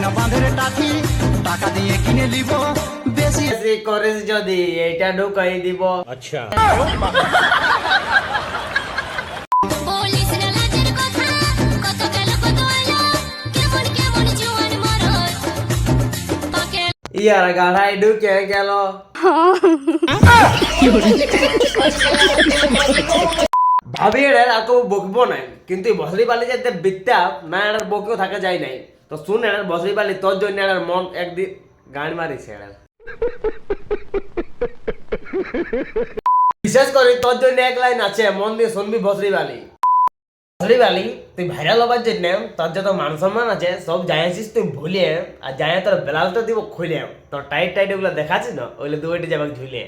না বাঁধের টাকি টাকা দিয়ে কিনে নিব বেশি করিস যদি এইটা ঢুকাই দিব। अच्छा বলিস না লাজের কথা, কত গেল কত এলো, কেমন কেমন জোয়ান মরদ পাকে ইয়ার গাড়াই ঢুকে গেল। ভাবি এর আর কেউ বকবো নাই, কিন্তু বসরি বালি যেতে বিদ্যা না এর বকেও থাকা যায় নাই। তো শুন এর বসরি বালি তোর জন্য এর মন একদিন গান মারিছে এর। বিশেষ করে তোর জন্য এক লাইন আছে, মন দিয়ে শুনবি বসরি বালি। বসরি বালি তুই ভাইরাল হবার জন্য তোর যত মান সম্মান আছে সব যাইছিস তুই ভুলিয়ে, আর যাই তোর বেলালটা দিব খুলে, তোর টাইট টাইট ওগুলো দেখাচ্ছিস না ওইগুলো দুইটি যাবে ঝুলিয়ে।